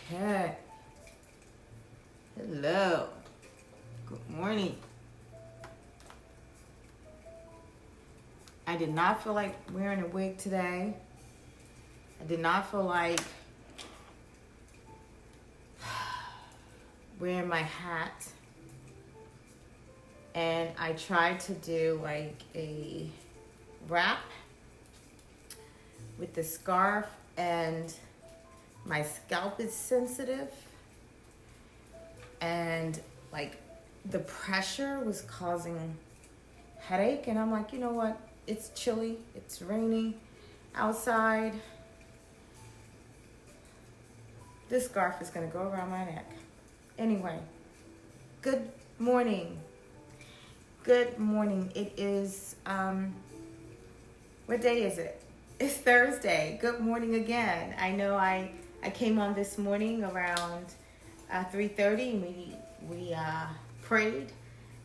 Okay. Hello. Good morning. I did not feel like wearing a wig today. I did not feel like wearing my hat. And I tried to do like a wrap with the scarf, and my scalp is sensitive. And like the pressure was causing headache, and I'm like, you know what? It's chilly, it's rainy outside. This scarf is gonna go around my neck. Anyway, good morning. Good morning. It is, what day is it? It's Thursday. Good morning again. I know I came on this morning around 3:30, and we prayed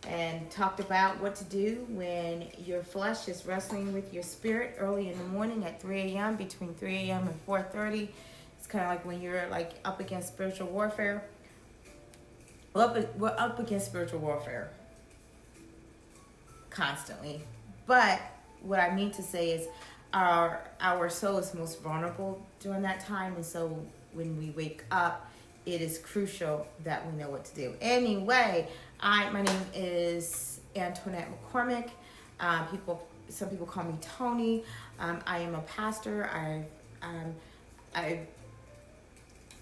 and talked about what to do when your flesh is wrestling with your spirit early in the morning at 3 a.m. Between 3 a.m. and 4:30. It's kind of like when you're like up against spiritual warfare. We're up against spiritual warfare constantly. But what I mean to say is our soul is most vulnerable during that time. And so when we wake up, it is crucial that we know what to do. Anyway, my name is Antoinette McCormick. Some people call me Tony. I am a pastor. I'm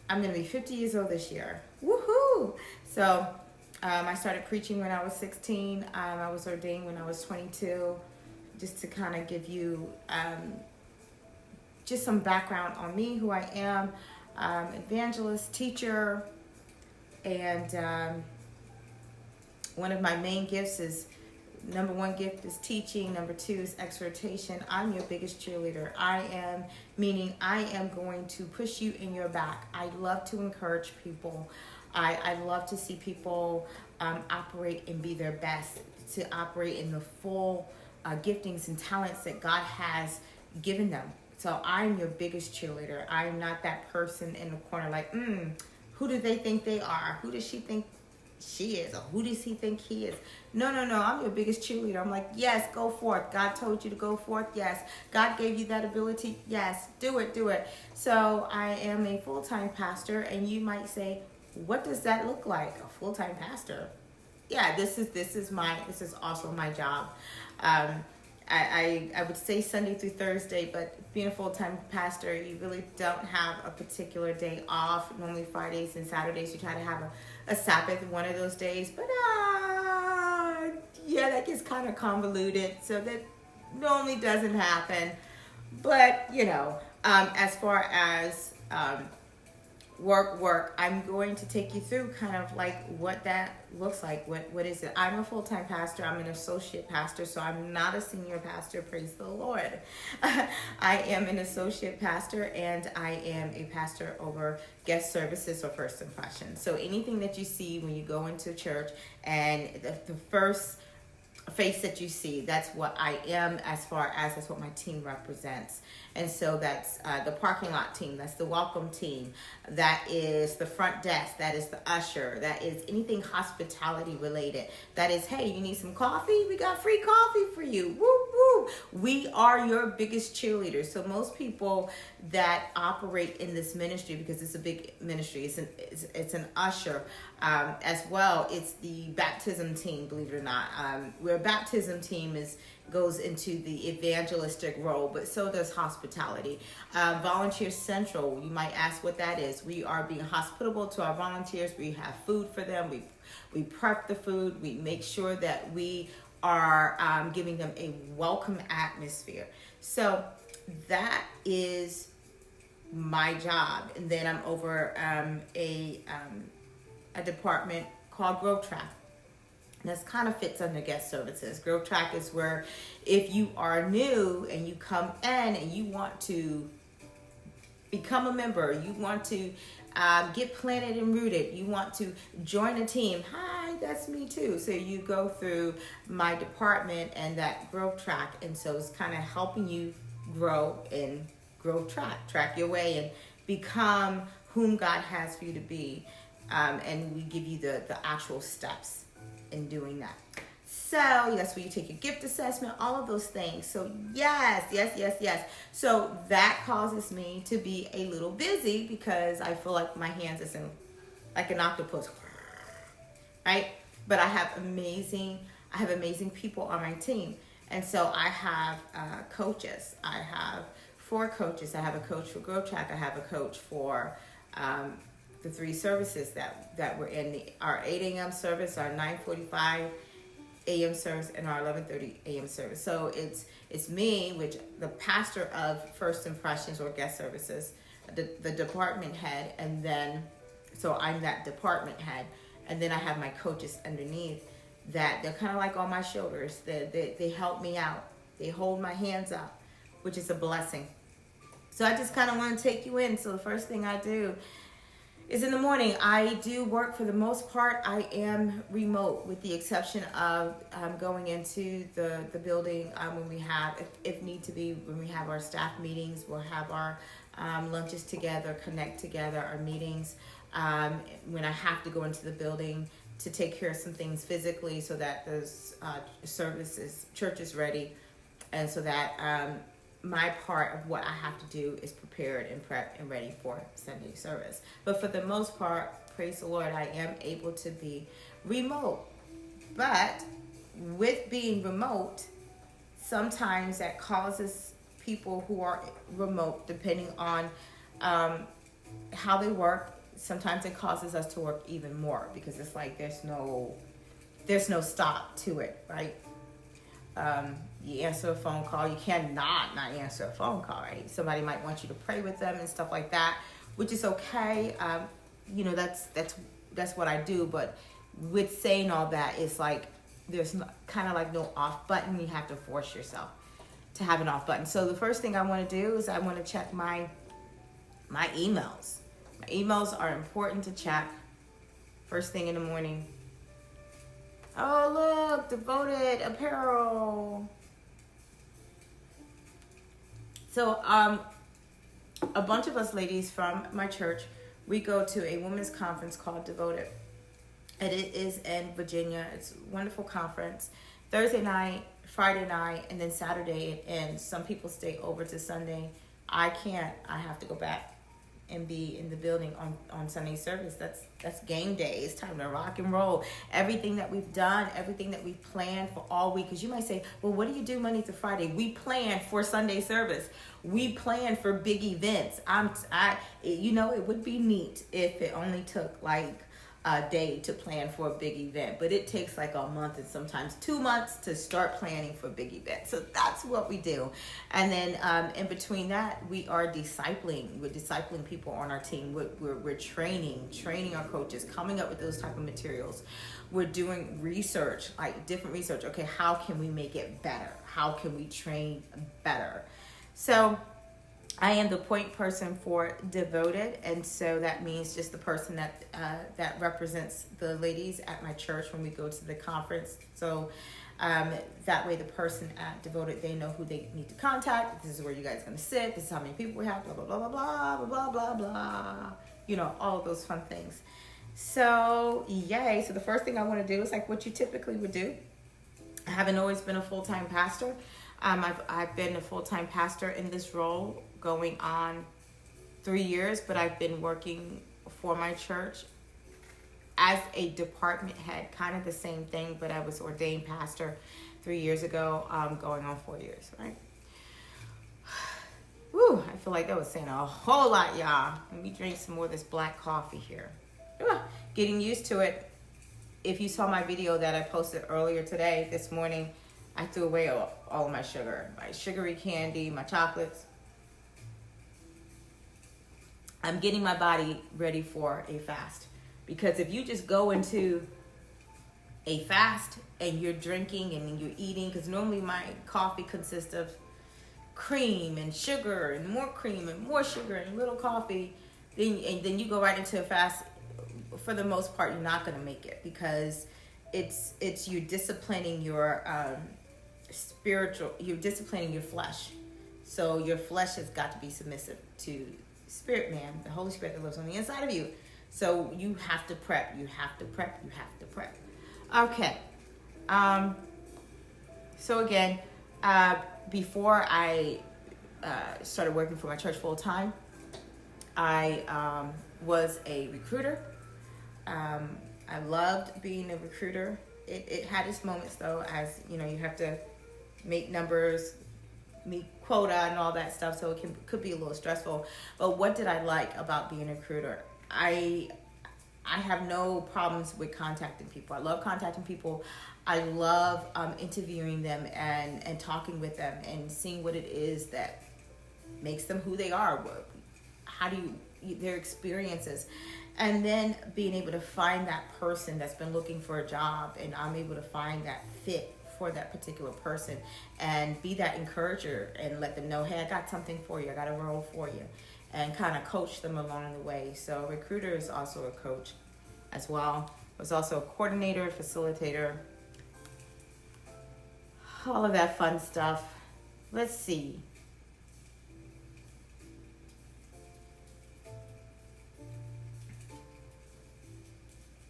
going to be 50 years old this year. Woohoo! So I started preaching when I was 16. I was ordained when I was 22. Just to kind of give you just some background on me, who I am. Evangelist, teacher, and one of my main gifts is, number one gift is teaching, number two is exhortation. I'm your biggest cheerleader. I am going to push you in your back. I love to encourage people. I love to see people operate and be their best, to operate in the full giftings and talents that God has given them. So I'm your biggest cheerleader. I'm not that person in the corner like, who do they think they are? Who does she think she is? Or who does he think he is? No. I'm your biggest cheerleader. I'm like, yes, go forth. God told you to go forth. Yes. God gave you that ability. Yes. Do it. So I am a full-time pastor, and you might say, what does that look like? A full-time pastor? Yeah, this is also my job. I would say Sunday through Thursday, but being a full-time pastor, you really don't have a particular day off. Normally Fridays and Saturdays, you try to have a Sabbath one of those days. But yeah, that gets kind of convoluted, so that normally doesn't happen. But, as far as work, I'm going to take you through kind of like what that looks like. What is it? I'm a full-time pastor. I'm an associate pastor, so I'm not a senior pastor. Praise the Lord. I am an associate pastor, and I am a pastor over guest services or first impressions. So anything that you see when you go into church, and the first face that you see, that's what I am, as far as that's what my team represents. And so that's the parking lot team, that's the welcome team, that is the front desk, that is the usher, that is anything hospitality related, that is, hey, you need some coffee? We got free coffee for you. Woo woo. We are your biggest cheerleaders. So most people that operate in this ministry, because it's a big ministry, it's an usher as well. It's the baptism team, believe it or not. Where baptism team goes into the evangelistic role, but so does hospitality. Volunteer Central, you might ask what that is. We are being hospitable to our volunteers. We have food for them. We prep the food. We make sure that we are giving them a welcome atmosphere. So that is my job. And then I'm over a department called Growth Track. This kind of fits under guest services. Growth Track is where if you are new and you come in and you want to become a member, you want to get planted and rooted, you want to join a team. Hi, that's me too. So you go through my department and that Growth Track. And so it's kind of helping you grow in Growth Track your way and become whom God has for you to be. And we give you the actual steps in doing that. So that's where you take your gift assessment, all of those things. So yes. So that causes me to be a little busy because I feel like my hands is in like an octopus, right? But I have amazing people on my team. And so I have coaches. I have 4 coaches. I have a coach for Growth Track. I have a coach for the 3 services that we're in, our 8 a.m. service, our 9:45 a.m. service, and our 11:30 a.m. service. So it's me, which the pastor of First Impressions or Guest Services, the department head, and then so I'm that department head, and then I have my coaches underneath that they're kind of like on my shoulders. They help me out. They hold my hands up, which is a blessing. So I just kind of want to take you in. So the first thing I do is in the morning, I do work. For the most part, I am remote, with the exception of going into the building when we have, if need to be, when we have our staff meetings, we'll have our lunches together, connect together, our meetings. When I have to go into the building to take care of some things physically so that those church is ready, and so that my part of what I have to do is prepared and prepped and ready for Sunday service. But for the most part, praise the Lord, I am able to be remote. But with being remote, sometimes that causes people who are remote, depending on how they work, sometimes it causes us to work even more, because it's like there's no stop to it, right? You answer a phone call, you cannot not answer a phone call, right? Somebody might want you to pray with them and stuff like that, which is okay. That's what I do. But with saying all that, it's like there's kind of like no off button. You have to force yourself to have an off button. So the first thing I want to do is I want to check my emails. My emails are important to check first thing in the morning. Oh, look, Devoted Apparel. So, a bunch of us ladies from my church, we go to a women's conference called Devoted. And it is in Virginia. It's a wonderful conference. Thursday night, Friday night, and then Saturday it ends. Some people stay over to Sunday. I can't. I have to go back and be in the building on Sunday service. That's game day. It's time to rock and roll. Everything that we've done, everything that we've planned for all week. Because you might say, well, what do you do Monday through Friday? We plan for Sunday service. We plan for big events. It would be neat if it only took like a day to plan for a big event, but it takes like a month and sometimes 2 months to start planning for big events. So that's what we do. And then in between that, we are discipling. We're discipling people on our team. We're training our coaches, coming up with those type of materials. We're doing research, like different research. Okay, how can we make it better? How can we train better? So I am the point person for Devoted, and so that means just the person that represents the ladies at my church when we go to the conference. So that way the person at Devoted, they know who they need to contact. This is where you guys are going to sit. This is how many people we have, blah, blah, blah, blah, blah, blah, blah, blah. You know, all of those fun things. So, yay. So the first thing I want to do is like what you typically would do. I haven't always been a full-time pastor. I've been a full-time pastor in this role going on 3 years, but I've been working for my church as a department head, kind of the same thing, but I was ordained pastor 3 years ago, going on 4 years, right? Whew, I feel like that was saying a whole lot, y'all. Let me drink some more of this black coffee here. Getting used to it. If you saw my video that I posted earlier today, this morning, I threw away all of my sugar, my sugary candy, my chocolates. I'm getting my body ready for a fast, because if you just go into a fast and you're drinking and you're eating, because normally my coffee consists of cream and sugar and more cream and more sugar and little coffee, then you go right into a fast. For the most part, you're not going to make it, because it's you disciplining your you're disciplining your flesh. So your flesh has got to be submissive to spirit man, the Holy Spirit that lives on the inside of you. So you have to prep. You have to prep. You have to prep. Okay. So again, before I started working for my church full time, I was a recruiter. I loved being a recruiter. It had its moments though, as you know, you have to make numbers, meet quota and all that stuff, so it could be a little stressful. But what did I like about being a recruiter? I have no problems with contacting people. I love contacting people. I love interviewing them and talking with them and seeing what it is that makes them who they are. How do their experiences, and then being able to find that person that's been looking for a job, and I'm able to find that fit for that particular person and be that encourager and let them know, hey, I got something for you, I got a role for you, and kind of coach them along the way. So recruiter is also a coach as well. I was also a coordinator, facilitator, all of that fun stuff. Let's see.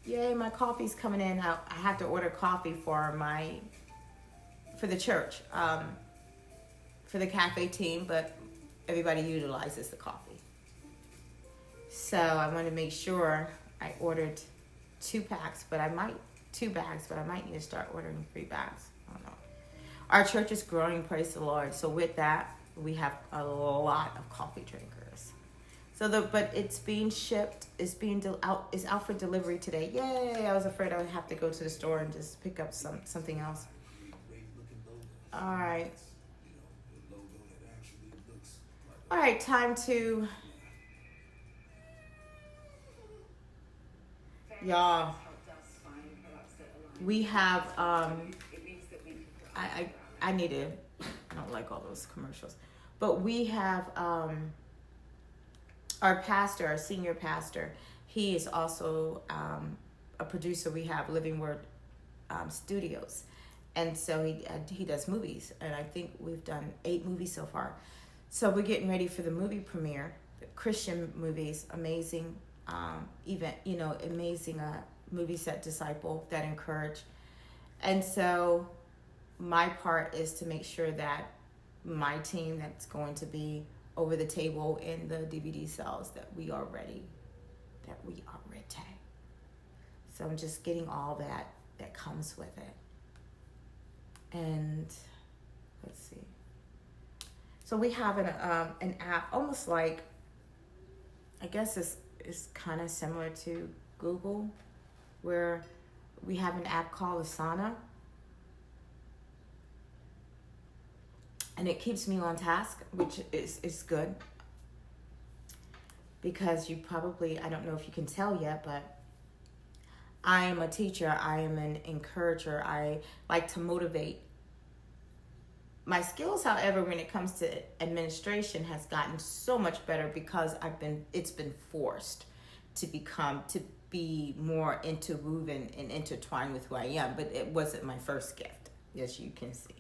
Yay, my coffee's coming in. I have to order coffee for the church, for the cafe team, but everybody utilizes the coffee. So I want to make sure I ordered 2 bags, but I might need to start ordering 3 bags. I don't know. Our church is growing, praise the Lord. So with that, we have a lot of coffee drinkers. But it's being shipped. It's out for delivery today. Yay! I was afraid I would have to go to the store and just pick up something else. All right. All right, time to y'all. We have I need to. I don't like all those commercials, but we have our pastor, our senior pastor. He is also a producer. We have Living Word Studios, and so he does movies, and I think we've done 8 movies so far. So we're getting ready for the movie premiere, the Christian movies, amazing event, amazing movie set disciple that encourage. And so my part is to make sure that my team that's going to be over the table in the DVD sales, that we are ready. So I'm just getting all that comes with it. And let's see. So we have an app, almost like, I guess it's kind of similar to Google, where we have an app called Asana. And it keeps me on task, which is good. Because I don't know if you can tell yet, but I am a teacher. I am an encourager. I like to motivate. My skills, however, when it comes to administration, has gotten so much better because it's been forced to be more interwoven and intertwined with who I am. But it wasn't my first gift, as you can see.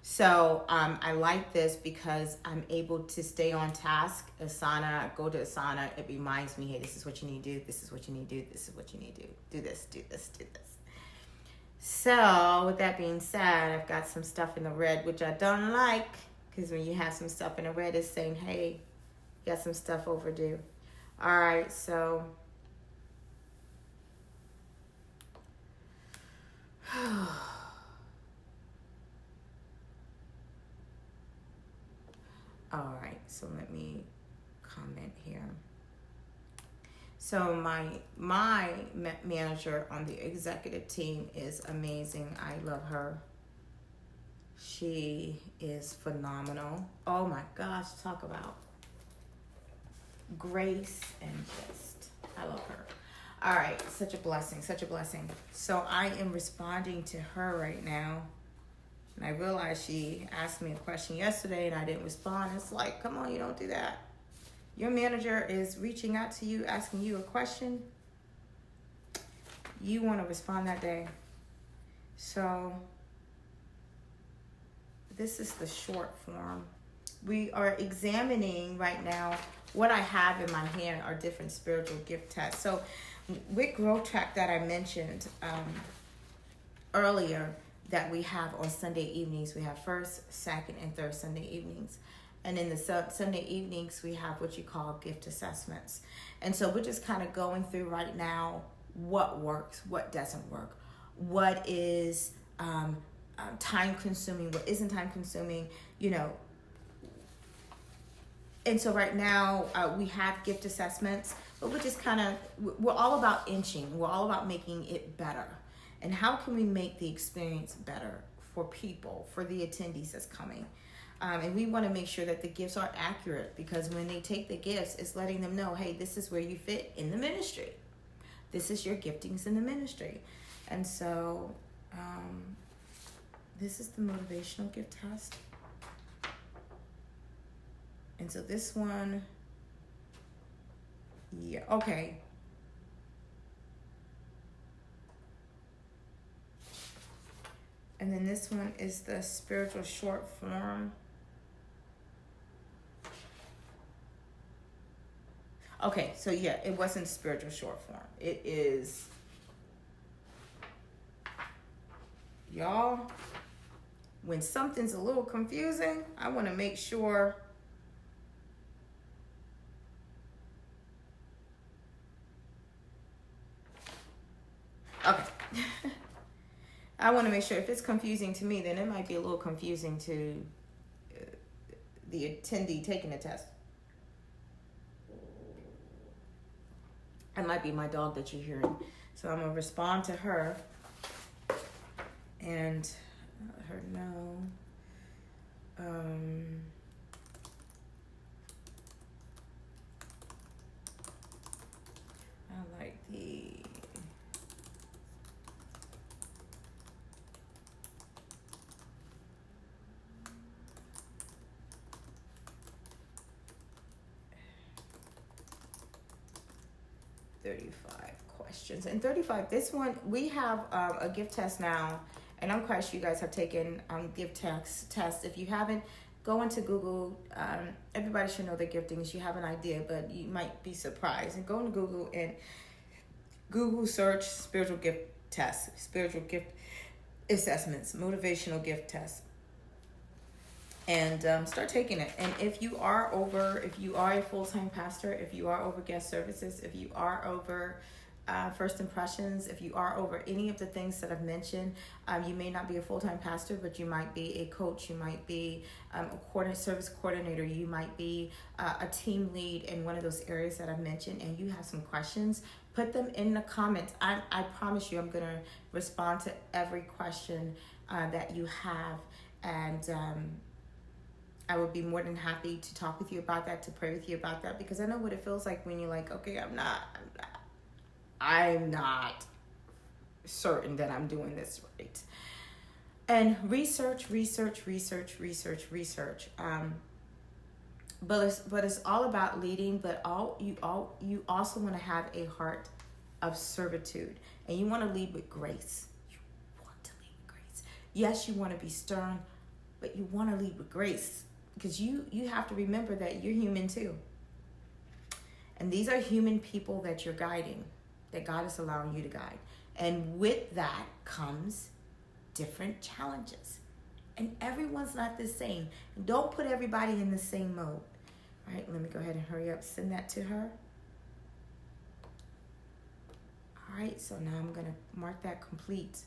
So I like this because I'm able to stay on task. Asana, go to Asana. It reminds me, hey, this is what you need to do. This is what you need to do. This is what you need to do. Do this, do this, do this. So with that being said, I've got some stuff in the red, which I don't like, because when you have some stuff in the red, it's saying, hey, you got some stuff overdue. All right, so all right, so let me comment here. So my manager on the executive team is amazing. I love her. She is phenomenal. Oh my gosh, talk about grace and just, I love her. All right, such a blessing, such a blessing. So I am responding to her right now. And I realized she asked me a question yesterday and I didn't respond. It's like, come on, you don't do that. Your manager is reaching out to you, asking you a question. You want to respond that day. So this is the short form. We are examining right now what I have in my hand are different spiritual gift tests. So with Growth Track that I mentioned earlier, that we have on Sunday evenings, we have first, second, and third Sunday evenings. And in the Sunday evenings, we have what you call gift assessments. And so we're just kind of going through right now what works, what doesn't work, what is time consuming, what isn't time consuming, you know. And so right now we have gift assessments, but we're just kind of, we're all about inching. We're all about making it better. And how can we make the experience better for people, for the attendees that's coming? And we want to make sure that the gifts are accurate, because when they take the gifts, it's letting them know, hey, this is where you fit in the ministry. This is your giftings in the ministry. And so this is the motivational gift test. And so this one, yeah, okay. And then this one is the spiritual short form. Okay, so yeah, it wasn't spiritual short form. It is, y'all, when something's a little confusing, I want to make sure okay. I want to make sure if it's confusing to me, then it might be a little confusing to the attendee taking the test. It might be my dog that you're hearing. So I'm going to respond to her and let her know. I like the... questions. And 35, this one, we have a gift test now, and I'm quite sure you guys have taken gift tests. If you haven't, go into Google. Everybody should know their giftings. You have an idea, but you might be surprised. And go into Google and Google search spiritual gift tests, spiritual gift assessments, motivational gift tests. And start taking it. And if you are a full-time pastor, if you are over guest services, if you are over first impressions, if you are over any of the things that I've mentioned, you may not be a full-time pastor, but you might be a coach, you might be a service coordinator, you might be a team lead in one of those areas that I've mentioned, and you have some questions, put them in the comments. I promise you I'm going to respond to every question that you have, and I would be more than happy to talk with you about that, to pray with you about that, because I know what it feels like when you're like, okay, I'm not certain that I'm doing this right. And research. But it's all about leading, but you also want to have a heart of servitude, and you want to lead with grace. You want to lead with grace. Yes, you want to be stern, but you want to lead with grace. Because you have to remember that you're human too. And these are human people that you're guiding, that God is allowing you to guide. And with that comes different challenges. And everyone's not the same. Don't put everybody in the same mode. All right, let me go ahead and hurry up, send that to her. All right, so now I'm going to mark that complete.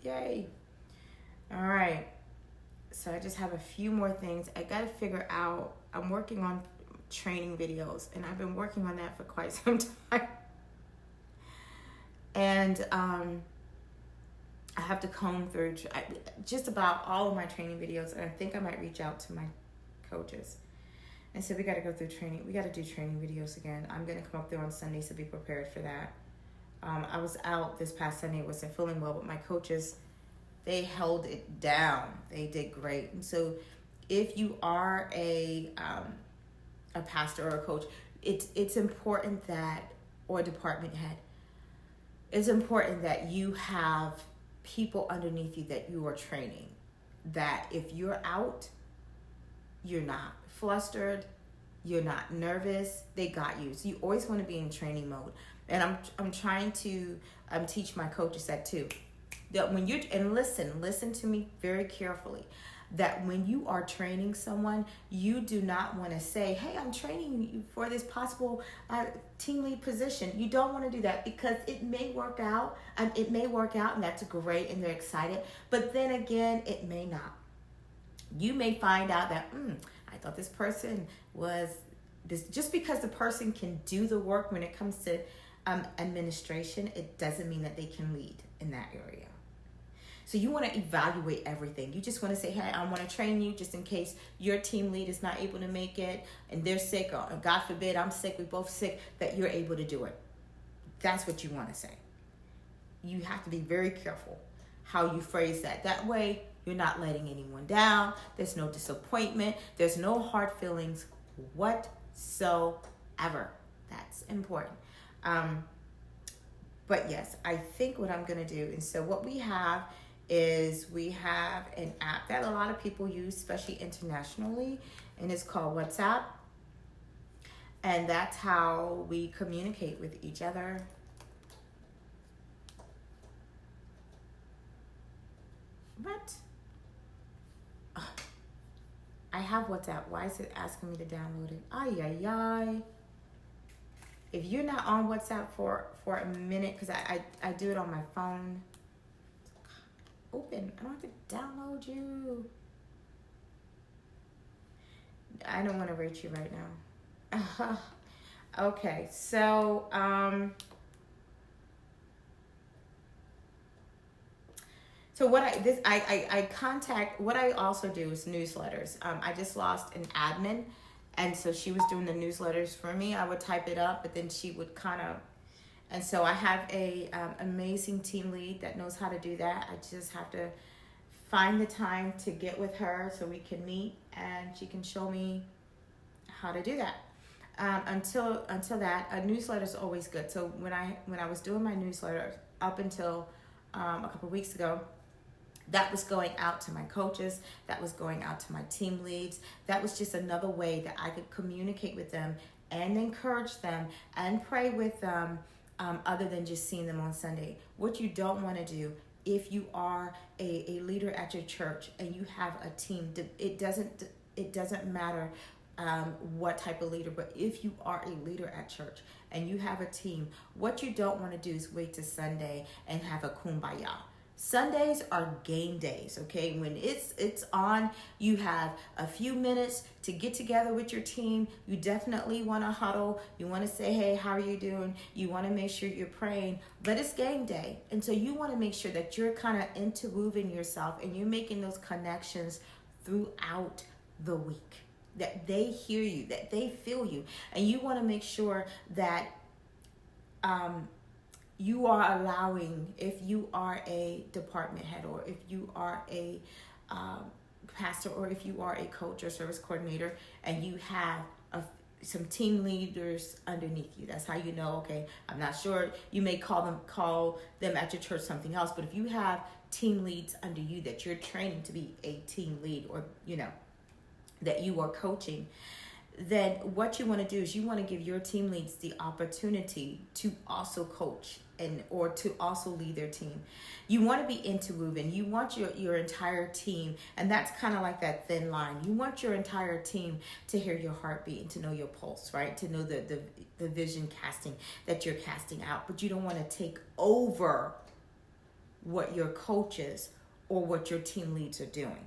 Yay. All right, so I just have a few more things. I got to figure out, I'm working on training videos, and I've been working on that for quite some time. And I have to comb through just about all of my training videos, and I think I might reach out to my coaches and say, we got to go through training. We got to do training videos again. I'm going to come up there on Sundays to be prepared for that. I was out this past Sunday, wasn't feeling well, but my coaches, they held it down. They did great. And so if you are a pastor or a coach, it's important that, or a department head, it's important that you have people underneath you that you are training, that if you're out, you're not flustered, you're not nervous. They got you. So you always want to be in training mode. And I'm trying to teach my coaches that too. That when you're, and listen to me very carefully, that when you are training someone, you do not want to say, hey, I'm training you for this possible team lead position. You don't want to do that, because it may work out, and that's great, and they're excited. But then again, it may not. You may find out that, I thought this person was this. Just because the person can do the work when it comes to administration, it doesn't mean that they can lead in that area. So you want to evaluate everything. You just want to say, hey, I want to train you just in case your team lead is not able to make it and they're sick, or God forbid I'm sick, we're both sick, that you're able to do it. That's what you want to say. You have to be very careful how you phrase that. That way, you're not letting anyone down. There's no disappointment. There's no hard feelings whatsoever. That's important. But yes, I think what I'm going to do, and so what we have is we have an app that a lot of people use, especially internationally, and it's called WhatsApp. And that's how we communicate with each other. What? I have WhatsApp. Why is it asking me to download it? Ay, ay, ay. If you're not on WhatsApp for a minute, because I do it on my phone. Open. I don't have to download you. I don't want to rate you right now. Okay, so what I also do is newsletters. I just lost an admin, and so she was doing the newsletters for me. I would type it up, but then she would and so I have a amazing team lead that knows how to do that. I just have to find the time to get with her so we can meet, and she can show me how to do that. Until that, a newsletter is always good. So when I was doing my newsletter up until a couple of weeks ago, that was going out to my coaches, that was going out to my team leads. That was just another way that I could communicate with them and encourage them and pray with them, other than just seeing them on Sunday. What you don't want to do, if you are a leader at your church and you have a team, it doesn't matter what type of leader, but if you are a leader at church and you have a team, what you don't want to do is wait to Sunday and have a kumbaya. Sundays are game days, okay? When it's on, you have a few minutes to get together with your team. You definitely want to huddle. You want to say, hey, how are you doing? You want to make sure you're praying, but it's game day. And so you want to make sure that you're kind of interweaving yourself and you're making those connections throughout the week, that they hear you, that they feel you. And you want to make sure that you are allowing, if you are a department head, or if you are a pastor, or if you are a coach or service coordinator, and you have some team leaders underneath you. That's how you know, okay, I'm not sure, you may call them at your church something else, but if you have team leads under you that you're training to be a team lead, or that you are coaching, then what you want to do is you want to give your team leads the opportunity to also coach or to also lead their team. You want to be interwoven. You want your entire team, and that's kind of like that thin line. You want your entire team to hear your heartbeat and to know your pulse, right? To know the vision casting that you're casting out, but you don't want to take over what your coaches or what your team leads are doing.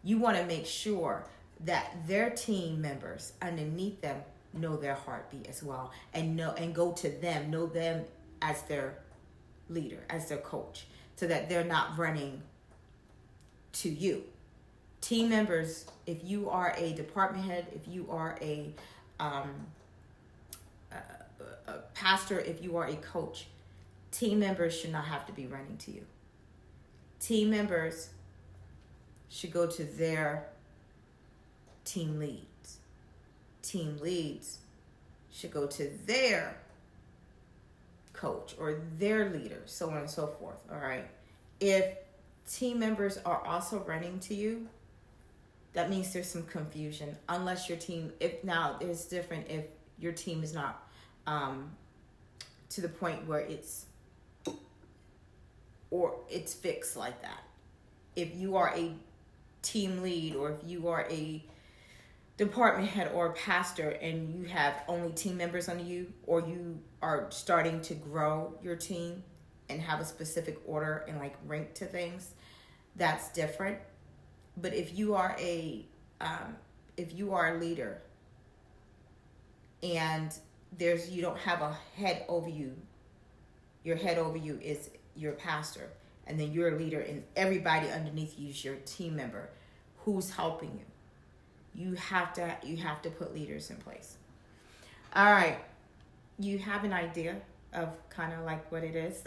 You want to make sure that their team members underneath them know their heartbeat as well, and go to them, know them as their leader, as their coach, so that they're not running to you. Team members, if you are a department head, if you are a pastor, if you are a coach, team members should not have to be running to you. Team members should go to their team leads. Team leads should go to their coach or their leader, so on and so forth. All right. If team members are also running to you, that means there's some confusion. Unless your team, if now it's different if your team is not to the point where it's fixed like that. If you are a team lead, or if you are a department head or a pastor and you have only team members under you, or you are starting to grow your team and have a specific order and like rank to things, that's different. But if you are a leader and you don't have a head over you, your head over you is your pastor, and then you're a leader and everybody underneath you is your team member who's helping you. You have to put leaders in place. All right. You have an idea of kind of like what it is,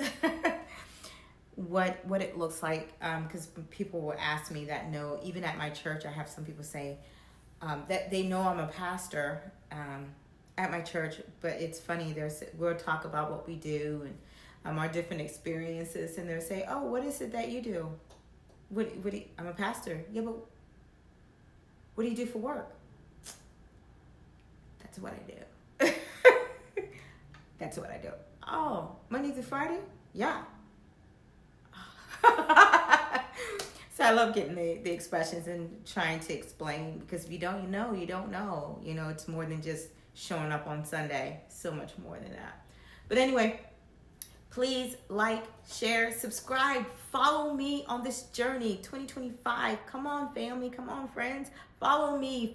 what it looks like. Because people will ask me that know, even at my church, I have some people say that they know I'm a pastor at my church, but it's funny. We'll talk about what we do and our different experiences, and they'll say, "Oh, what is it that you do?" I'm a pastor. Yeah, but what do you do for work? That's what I do. That's what I do. Oh, Monday through Friday? Yeah. So I love getting the expressions and trying to explain, because if you don't know, you don't know. You know, it's more than just showing up on Sunday. So much more than that. But anyway, please like, share, subscribe, follow me on this journey, 2025. Come on, family. Come on, friends. Follow me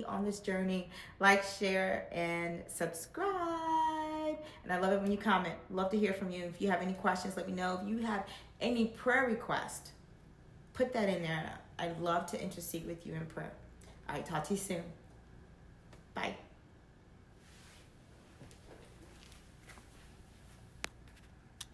on this journey. Like, share, and subscribe. And I love it when you comment. Love to hear from you. If you have any questions, let me know. If you have any prayer request, put that in there. I'd love to intercede with you in prayer. All right, talk to you soon. Bye.